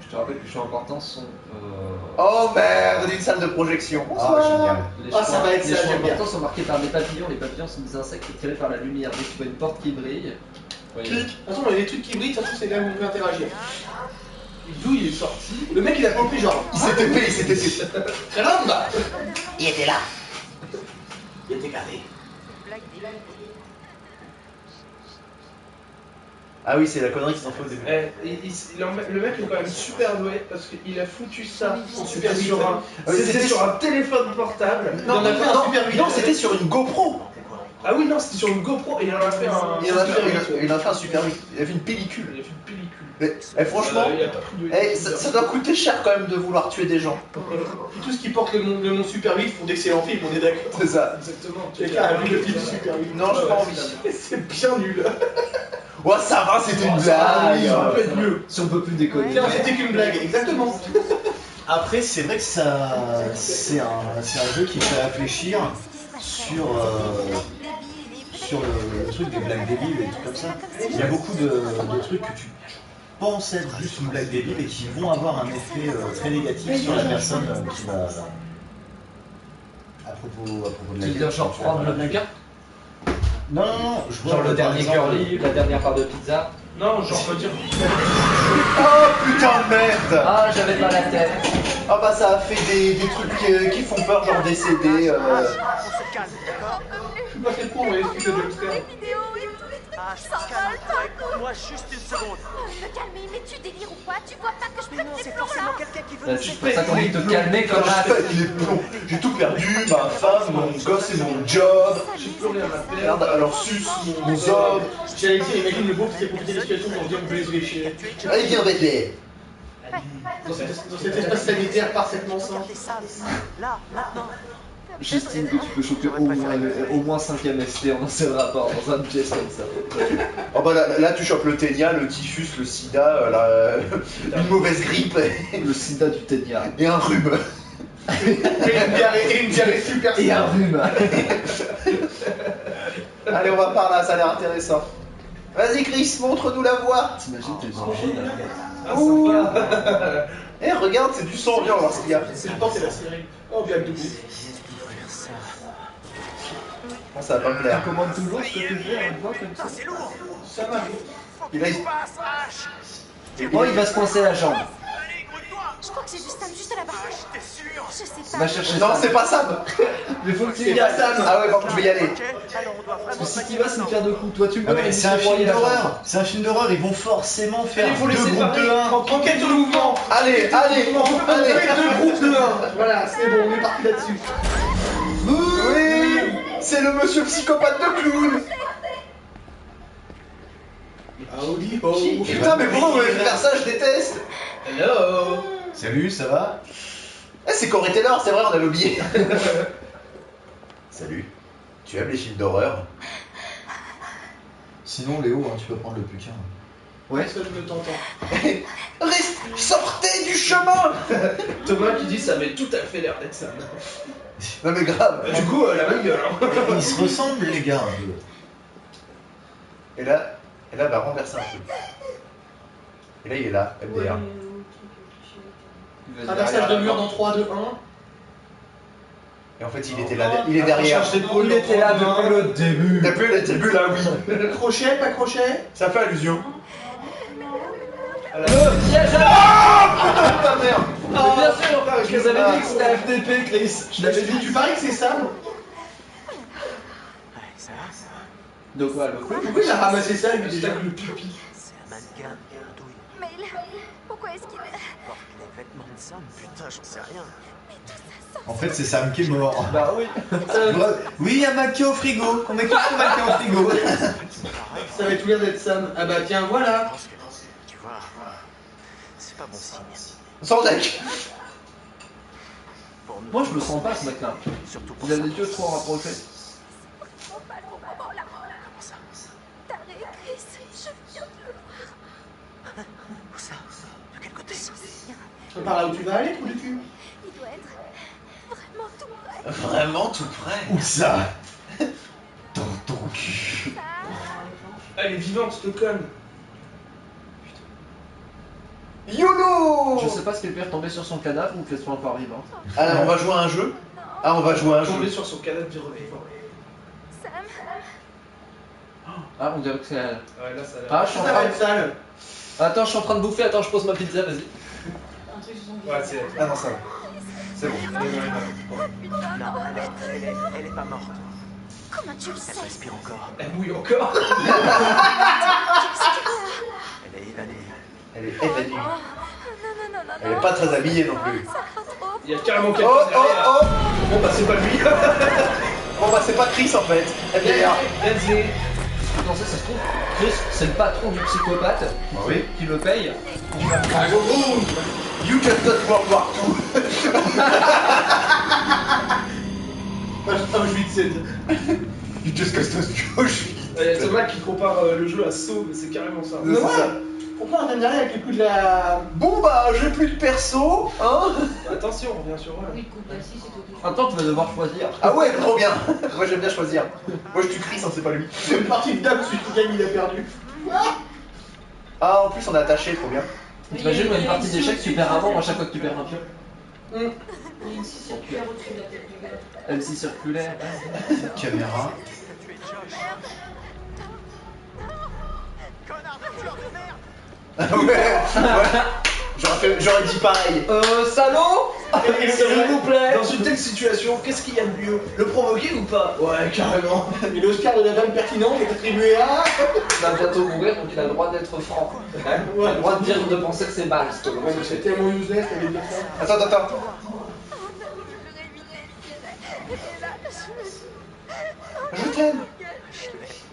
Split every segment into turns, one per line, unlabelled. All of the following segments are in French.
Je te rappelle que les choix importants sont.
Oh merde, une salle de projection.
Ah, génial.
Les
Ah, ça va être
les
ça,
choix
j'aime bien.
importants sont marqués par des papillons. Les papillons sont des insectes attirés par la lumière. Dès que tu vois une porte qui brille.
Clic. De toute façon, il y a des trucs qui brillent, de toute façon, c'est là où on peut interagir. D'où il est sorti. Le mec, il a compris, genre.
Il s'est TP, il s'est TP.
Caramba.
Il était là.
Il était carré.
Ah oui, c'est la connerie qui s'en fout au début.
Le mec est quand même super doué parce qu'il a foutu ça en super sur un.
Ah oui,
C'était sur un téléphone portable.
Non,
il en a fait un super
non, c'était sur une GoPro.
Ah oui, non, c'était sur une GoPro et il en a fait un.
Il en a fait un super 8. Il a fait une pellicule.
Il a fait une pellicule.
Mais franchement,
il a pas pris de.
ça doit coûter cher quand même de vouloir tuer des gens.
Puis tous qui portent le nom Super 8 font d'excellents films, on est d'accord.
C'est ça.
Exactement. Quelqu'un a vu le film Super 8?
Non, j'ai pas envie.
C'est bien nul.
Ouais, ça va, c'était une
Ça
blague.
peut être mieux.
Si on peut plus déconner.
Tiens, c'était qu'une blague, exactement.
Après, c'est vrai que ça, c'est un jeu qui fait réfléchir sur le truc des blagues débiles et tout comme ça. Il y a beaucoup de trucs que tu penses être juste une blague débile et qui vont avoir un effet très négatif sur la personne qui va. À propos de la
Tu veux dire genre prendre le bouquin?
Non, je vois
Genre le
par
dernier
exemple,
curly, la dernière part de pizza.
Non, genre, on peut dire.
Oh putain de merde.
Ah, j'avais pas la tête.
Ah bah ça a fait des trucs qui font peur, genre des CD.
Je suis pas fait con, on va expliquer le Joker.
Ah, je calme, écoute-moi juste une seconde.
Me calmer, mais tu délires ou quoi? Tu vois pas que je
Mais
pète
non,
les
c'est
plombs
forcément
là?
quelqu'un qui veut
C'est
nous
pour ça qu'on dit de te calmer comme
Quand je pète les plombs, j'ai tout perdu, ma femme, mon gosse et mon job.
J'ai plus rien à faire.
Merde, alors suce mon zob.
J'allais dire, imagine le beau qui s'est profité de la situation pour dire on peut les ouvrir.
Allez, viens, bête.
Dans cet espace sanitaire parfaitement sain.
Regardez ça, là, maintenant.
J'estime que tu peux choper au moins 5 MST en un seul rapport dans un geste comme ça.
Oh bah là tu chopes le ténia, le typhus, le sida, une mauvaise grippe
Le sida du ténia.
et un rhume.
Et une diarrhée super
Et un
saine.
rhume.
Allez, on va par là, ça a l'air intéressant. Vas-y Chris, montre-nous la voie.
T'imagines tes orgies là.
Ah, sympa.
Eh regarde, c'est du sang, viens, on va voir ce qu'il y a.
C'est le temps, c'est la série. Oh, bien doublé.
Bon, ça va pas me plaire.
Tu commandes toujours ce que tu fais à une fois comme ça.
C'est lourd.
Ça m'arrive.
Et là,
Passe, H.
Oh, il va se coincer la jambe.
Allez, grouille-toi.
Je crois que j'ai du Sam juste là-bas.
T'es sûr?
Je sais
Va
pas.
chercher
Non,
Sam.
c'est pas Sam.
Mais faut que tu
C'est
y
pas
ailles.
Sam.
Ah ouais, bon, je vais y aller.
Ok, alors on doit
Parce
vraiment
que si tu vas, c'est une pierre de coups. Toi, tu
Ah,
meurs.
mais
et
c'est
tu
un
te
film
broyer la jambe.
d'horreur. C'est un film d'horreur. Ils vont forcément faire
Il faut les
deux groupes
séparer.
de 1.
Enquête sur le mouvement.
Allez, allez,
On
allez.
fait deux groupes de 1. Voilà, c'est bon, on est parti là-dessus.
Oui, c'est le monsieur psychopathe de clown.
Howdy ho.
Putain, mais pourquoi vous voulez faire ça? Je déteste.
Hello.
Salut, ça va?
Eh, c'est Corey Taylor, c'est vrai, on avait oublié. Salut. Tu aimes les films d'horreur?
Sinon, Léo, hein, tu peux prendre le putain.
Ouais, ça je me t'entends.
Reste, sortez du chemin.
Thomas qui dit ça avait tout à fait l'air d'être ça.
Non mais grave.
Du coup, la même gueule. Hein.
Ils se ressemblent, les gars, un peu.
Et là, va renverser un truc. Et là, il est là, MDR.
Traversage de mur dans 3, 2, 1.
Et en fait, il était là, il est derrière.
Il était là depuis le début.
Depuis le début, là, oui.
Crochet, pas crochet.
Ça fait allusion.
Le piège à
Putain, merde.
Mais bien sûr, je vous avais dit que c'était FDP, Chris. Je l'avais dit.
Tu paries que c'est Sam?
Ouais, ça va, ça va.
De quoi, le coup?
Pourquoi il a ramassé ça avec déjà le pipi?
C'est un mannequin, douille.
Mais là, pourquoi est-ce qu'il
Porte les vêtements de Sam, putain, j'en sais rien.
En fait, c'est Sam qui est mort.
Bah oui.
Oui, il y a Maquet au frigo. On met tout le Maquet au frigo.
Ça avait tout l'air d'être Sam. Ah bah tiens,
Je
voilà.
pense que, tu vois, c'est pas bon signe.
Sans deck.
Pour nous,
Moi, je le sens pas, ce mec-là.
surtout pour
Il a
ça.
les yeux trop rapprochés.
faut pas le moment là?
Comment ça?
T'as Chris, je viens de le voir.
Où ça? De quel côté?
Par là où tu vas aller, trou du cul.
Il doit être vraiment tout près.
Vraiment tout près.
Où ça? Dans ton cul.
Elle est vivante, cette conne.
YOLO.
Je sais pas ce qui est le pire, tomber sur son cadavre ou qu'elle soit encore vivante.
Alors, on va jouer à un jeu. Ah, on va jouer à un
Tomber
jeu.
sur son cadavre puis revivre.
Sam,
Ah, on dirait que c'est elle.
Ouais, là, ça a l'air.
Ah, je suis en
Ça
train
va
de...
être sale.
Attends, je suis en train de bouffer, attends, je pose ma pizza, vas-y.
Ouais, c'est.
Ah non, ça va. C'est bon.
putain, non, arrête.
Elle est pas morte.
Comment tu le sais?
Elle respire encore.
Elle mouille encore.
Elle est évanouie.
Elle est évanouie.
Non, non, non, non,
Elle est pas très habillée non plus.
Ça va trop.
Il y a carrément
Oh,
quelqu'un
oh,
derrière.
oh.
Bon, bah, c'est pas lui.
Bon bah c'est pas Chris en fait. MDR.
Denzel.
Attends, ça se trouve, Chris, c'est le patron du psychopathe
Ah oui.
qui le paye.
Ah, go, boum.
You just not World War II.
Auschwitz 7.
You just got Auschwitz.
Il y a Thomas qui compare le jeu à Saw, mais c'est carrément ça.
C'est ça.
Pourquoi on vient d'arriver avec le coup de la.
Bon bah j'ai plus de perso, hein.
Attention, on revient sur elle.
Attends, tu vas devoir choisir.
Ah ouais, trop bien. Moi j'aime bien choisir. Moi je tue Chris, hein, c'est pas lui.
C'est une partie de dame, celui qui gagne, il a perdu.
Ah en plus on est attaché, trop bien.
T'imagines, une partie d'échecs, tu perds un membre à chaque fois que tu perds un pion. M6 circulaire.
Caméra.
Tu es Josh. Connard de tueur de merde.
Ah ouais. J'aurais dit pareil.
Salaud S'il vous plaît.
Dans une telle situation, qu'est-ce qu'il y a de mieux? Le provoquer ou pas? Ouais, carrément. Et l'Oscar de la vanne pertinente est attribué à.
Il va bientôt mourir, donc il a le droit d'être franc. Il a le droit de dire, de penser que c'est mal, ce que l'on
Ouais, mais c'est tellement useless, t'allais dire ça.
Attends. Je t'aime.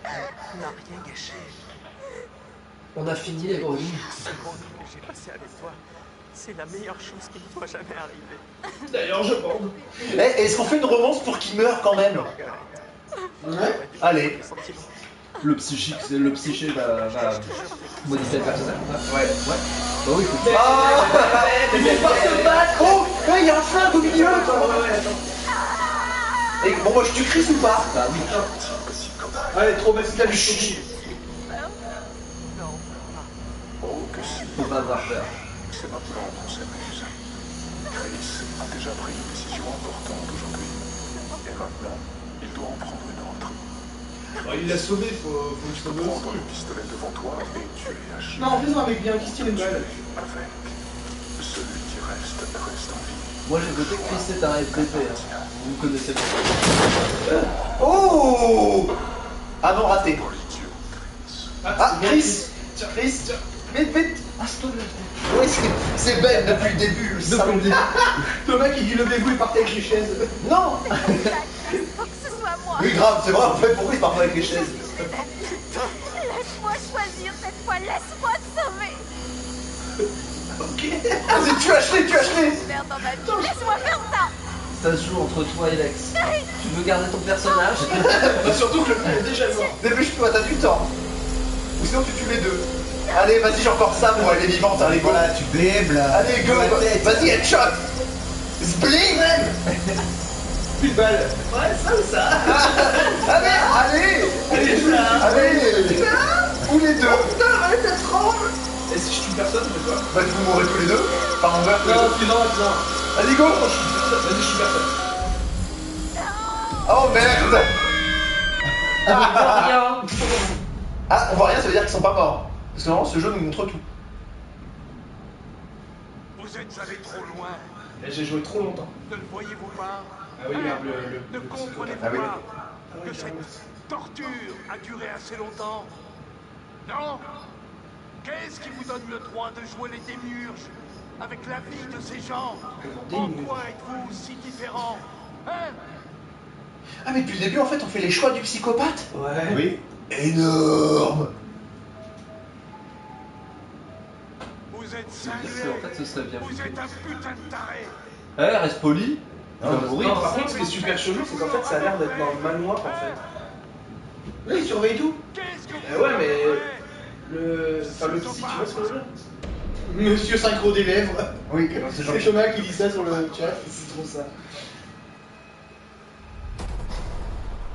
On n'a rien gâché.
On a fini les grenouilles.
Ce moment que j'ai passé avec toi, c'est la meilleure chose qui me soit jamais arrivée.
D'ailleurs, je bande.
Eh, est-ce qu'on fait une romance pour qu'il meure quand même?
Ouais.
Allez.
Le psychique, c'est le psyché va modifier le personnage.
Ouais.
Bah oui, il faut que
Ah
ils vont pas se battre.
Oh, il y a un flingue au milieu.
Attends.
Et bon moi je tue Chris ou pas?
Bah oui.
Allez, trop belle, c'est la vie.
Faut pas avoir peur.
C'est maintenant qu'on s'amuse. Chris a déjà pris une décision importante aujourd'hui. Et maintenant, il doit en prendre une autre.
Il l'a sauvé, faut le sauver
Prendre
aussi.
le pistolet devant toi et tuer H.
Non, fais-en avec bien, qui se tire une balle.
Avec. Celui qui reste en vie.
Moi j'ai voté que Chris c'est un FDP. Hein. Vous me connaissez pas.
Oh. Ah non, raté.
Pour l'idiot, Chris.
Ah, Chris. Chris. Vite.
Ah, stop.
Oui, c'est Ben depuis le début, le salaud.
Thomas qui dit levez-vous et partez avec les chaises.
Non.
Faut que ce soit moi.
Oui, grave, c'est vrai, en fait, pourquoi il part pas avec les chaises?
Laisse-moi choisir cette fois. Laisse-moi te sauver.
Ok. Vas-y, tu as acheté.
Merde dans ma vie. Laisse-moi faire ça.
Ça se joue entre toi et Lex. Tu veux garder ton personnage?
Surtout que le coup est déjà mort.
Dépêche-toi, t'as du temps. Ou sinon tu tues les deux. Allez, vas-y, j'ai encore ça pour elle est vivante, allez, go.
Voilà, tu blêmes là.
Allez, go. Vas-y, headshot. Spling.
Plus de balles. Ouais, ça ou ça?
Allez.
Allez, joue là.
Allez. Ou les deux.
Putain, arrête d'être tremble. Et si je tue personne, mais quoi?
Bah, vous mourrez tous les deux. Enfin, on meurt tous les
Non,
deux.
non.
Allez, go.
Vas-y, je tue personne.
Oh merde.
Rien.
Ah, on voit rien, ça veut dire qu'ils sont pas morts. Parce que normalement, ce jeu nous montre tout.
Vous êtes allé trop loin.
Et j'ai joué trop longtemps.
Ne le voyez-vous pas?
Ah oui, merde,
Ne comprenez-vous
Ah oui.
pas que cette torture a duré assez longtemps? Non? Qu'est-ce qui vous donne le droit de jouer les démiurges avec la vie de ces gens? En quoi êtes-vous si différents? Hein?
Ah, mais depuis le début, en fait, on fait les choix du psychopathe.
Ouais.
Oui.
Énorme.
Vous êtes
En
cinglés.
fait, ce serait bien.
Vous êtes un putain de taré.
Eh, reste poli. Tu vas mourir.
Non, par contre, ce qui est super chelou, c'est qu'en fait, ça a l'air d'être dans le manoir, en fait. Oui, il surveille tout.
Qu'est-ce que vous
Eh ouais, mais
faites?
Enfin, le psy, tu vois ce que je veux dire? Monsieur synchro des lèvres.
Oui, c'est
C'est Thomas qui dit ça sur le chat. C'est trop ça.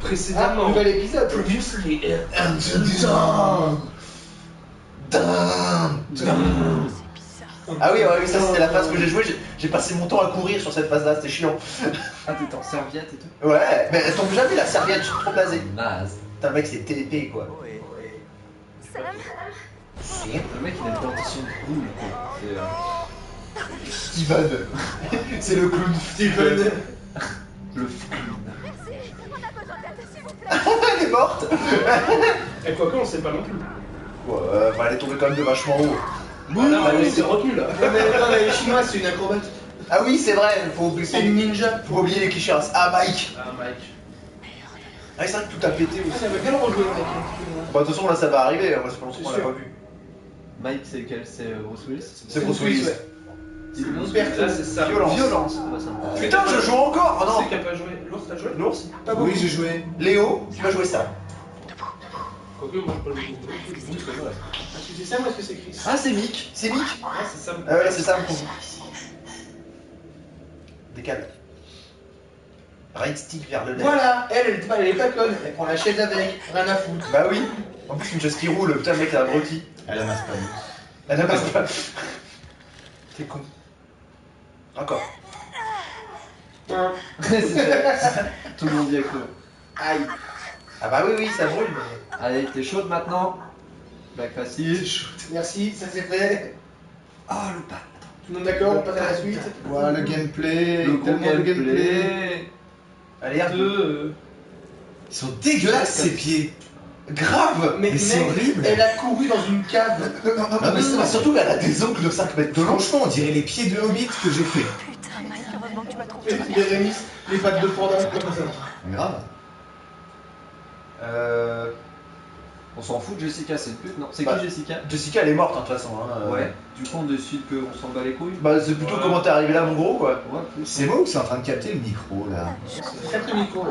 Précédemment. Nouvel épisode. Previously.
Damn.
C'est bizarre.
Ah oui, ouais, ça c'était la phase que j'ai joué. J'ai passé mon temps à courir sur cette phase-là, c'était chiant.
Ah, t'es en serviette et tout.
Ouais, mais elle tombe jamais la serviette, je suis trop blasé.
Naze.
Putain, le mec c'est TP quoi.
Sam,
Le mec, il a une dentition de boule, quoi.
Steven. C'est le clown Steven.
Le clown.
merci. On a besoin d'aide, s'il vous plaît.
Elle est morte.
Et quoique, on sait pas non plus.
Ouais, bah, elle est tombée quand même de vachement haut.
Non, mais c'est retenu là. Non, mais les Chinois, c'est une acrobate.
Ah oui, c'est vrai, faut oublier.
C'est une ninja.
Faut oublier les clichés. Ah, Mike.
Ah, Mike.
Ah, c'est vrai que tout a pété
Ah,
aussi.
j'aimerais bien le rejouer, Mike.
Bah, de toute façon, là ça va arriver, moi c'est pas longtemps qu'on l'a
sûr.
pas vu.
Mike, c'est lequel? C'est Bruce Willis?
C'est Bruce Willis.
ouais.
Dis-le.
Bertha, c'est ça.
Violence.
Violence. Ah, bah, ça me parle.
Putain, je joue encore. Oh
C'est
non.
qui a pas joué. L'ours, t'as joué
L'ours.
Pas beaucoup.
Oui, j'ai joué.
Léo, tu vas jouer ça.
Quoique, moi, je peux le jouer. Est-ce que c'est Sam ou est-ce que c'est Chris?
Ah, c'est Mick.
C'est Mick.
Ah, c'est Sam.
Ah ouais, là c'est ça, mon Décale. Right stick vers le left.
Voilà, elle est pas conne. Elle prend la chaise avec. Rien à foutre.
Bah oui. En plus, une chaise qui roule, putain, le mec, il a abruti.
Elle a ma spam.
Elle a pas pas. T'es con. Encore.
Tout le monde y a cru.
Aïe. Ah bah oui, oui, ça brûle. Mais...
Allez, t'es chaude maintenant? Black facile.
Merci, ça c'est fait.
Ah, le pas.
Tout le monde d'accord, on passe à la suite.
Voilà le gameplay.
Le gros
tellement de
gameplay.
Allez, un peu.
Ils sont dégueulasses ces pieds.
Grave.
Mais
c'est
mec,
horrible.
elle a couru dans une cave.
Non, mais surtout, elle a des ongles de 5 mètres de long.
Franchement, on dirait les pieds de Hobbit que j'ai fait.
Putain, Mike, heureusement que tu m'as trouvé.
Les Rémis, les pattes de panda, comme ça.
Grave.
On s'en fout de Jessica, c'est une pute, non? C'est
Bah,
qui Jessica?
Jessica, elle est morte, hein, de toute façon. Hein.
Ouais. Du coup, on décide qu'on s'en bat les couilles.
Bah, c'est plutôt comment t'es arrivé là, mon gros, quoi.
Ouais, plus.
C'est moi ou c'est en train de capter le micro là?
Très très micro.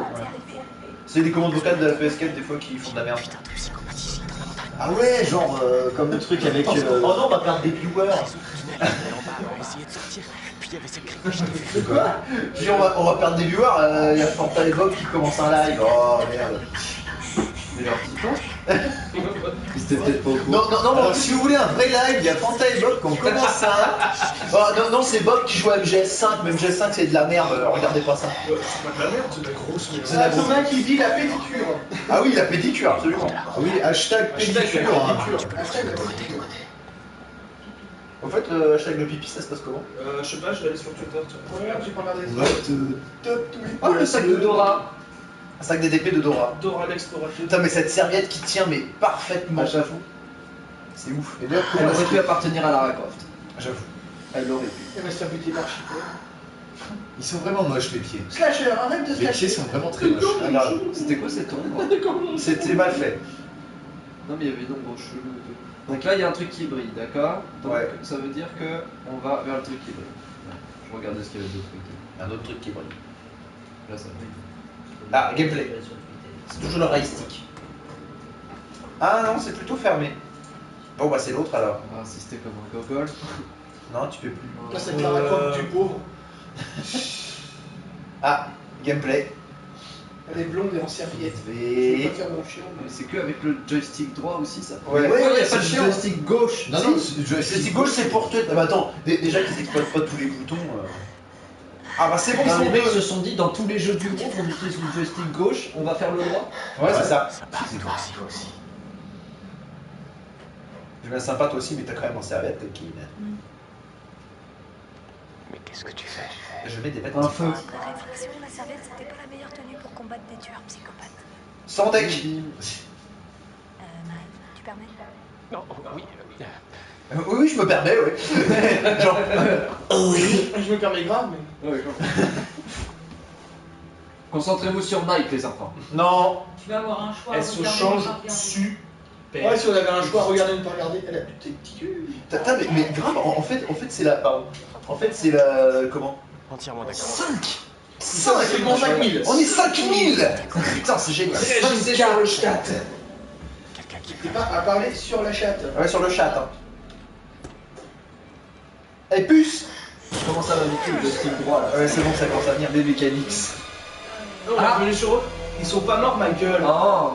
C'est les commandes vocales de la PS4 des fois qui font de la merde.
Ah ouais, genre comme le truc avec.
Oh non, on va perdre des viewers.
Essayer de sortir, puis il y avait cette crise.
Quoi? Je dis, on va perdre des viewers, il y a Fanta et Bob qui commencent un live. Oh merde.
Mais leur petit temps. Ils étaient peut-être pas au courant.
Non, non, non,
Alors si vous voulez un vrai live, il y a Fanta et Bob qui ont commencé ça.
Oh, non, non, c'est Bob qui joue à MGS5, mais MGS5 c'est de la merde, regardez pas ça.
C'est pas de la merde, c'est de la grosse merde.
C'est la
C'est un qui dit la pédicure.
Ah oui, la pédicure, absolument.
Ah oui, hashtag pédicure. Hein.
Hashtag la pédicure.
Au fait, hashtag le pipi, ça se passe comment?
Je sais pas, je vais aller sur Twitter. Ouais, j'ai pas regardé.
Ah, le sac de Dora. Un sac DDP de Dora.
Dora l'explorateur.
Putain, mais cette serviette qui tient mais parfaitement.
Ah, j'avoue.
C'est ouf.
Et d'ailleurs,
Elle aurait pu appartenir à Lara Croft.
J'avoue.
Elle l'aurait pu.
Elle va se faire buter par Chico.
ils sont vraiment moches les pieds.
Slasher, arrête de
Les pieds
slasher.
sont vraiment très moches.
Ah, grave.
C'était quoi cette ombre?
C'était mal fait.
Non, mais il y avait une ombre chelou et tout. Donc là, il y a un truc qui brille, d'accord? Donc
Ouais.
ça veut dire que on va vers le truc qui brille. Ouais. Je regardais ce qu'il y avait d'autre côté.
Un autre truc qui brille.
Là, ça brille.
Ah, gameplay. C'est toujours le right stick. Ah non, c'est plutôt fermé. Bon bah c'est l'autre alors.
On va insister comme un gogol.
Non, tu peux plus.
Là, c'est Clara Croft du pauvre.
Ah, gameplay.
Elle est blonde et en serviette. Je vais
Et...
pas faire mon chien.
Mais c'est que avec le joystick droit aussi, ça.
Ouais.
Mais
Ouais,
pourquoi il
ouais,
n'y a pas de
c'est chiant.
joystick gauche?
Non,
Si.
non,
Le stick gauche c'est pour te... Ah bah attends, déjà qu'ils exploitent pas tous les boutons... Ah bah c'est bon,
Non,
c'est
les mecs
bon.
se sont dit, dans tous les jeux du monde, on utilise le joystick gauche, on va faire le droit.
Ouais, c'est ça.
Toi aussi.
Je bien sympa toi aussi, mais t'as quand même en serviette, t'es qui.
Mais qu'est-ce que tu fais?
Je mets des bêtes.
Un feu.
Après réflexion, la serviette, c'était pas la meilleure tenue pour combattre des tueurs psychopathes.
Sans deck.
Marie, tu permets?
Non, oui.
Oui, oui, je me permets, ouais. Genre... oui.
Je me permets grave, mais.
Ouais, concentrez-vous sur Mike, les enfants.
Non.
Tu vas avoir un choix.
Elle se
regarder,
change
ne pas regarder.
super. Ouais, si on avait un choix, regardez ou ne pas regarder, elle a tes petits culs.
Putain, mais grave, en fait c'est la... Pardon. En fait c'est la... Comment?
Entièrement d'accord.
5
Ça, c'est mon 5000.
On est 5000. Putain, c'est génial.
C'est sur le chat.
Quelqu'un qui
C'est pas à parler sur la chatte.
Ouais, sur le chat. Hein. Et puce.
Comment ça va niquer le joystick droit là?
Ouais, c'est bon, ça commence à venir.
Les mécaniques.
Non, on est revenu sur eux. Ils sont pas morts, Michael.
Oh.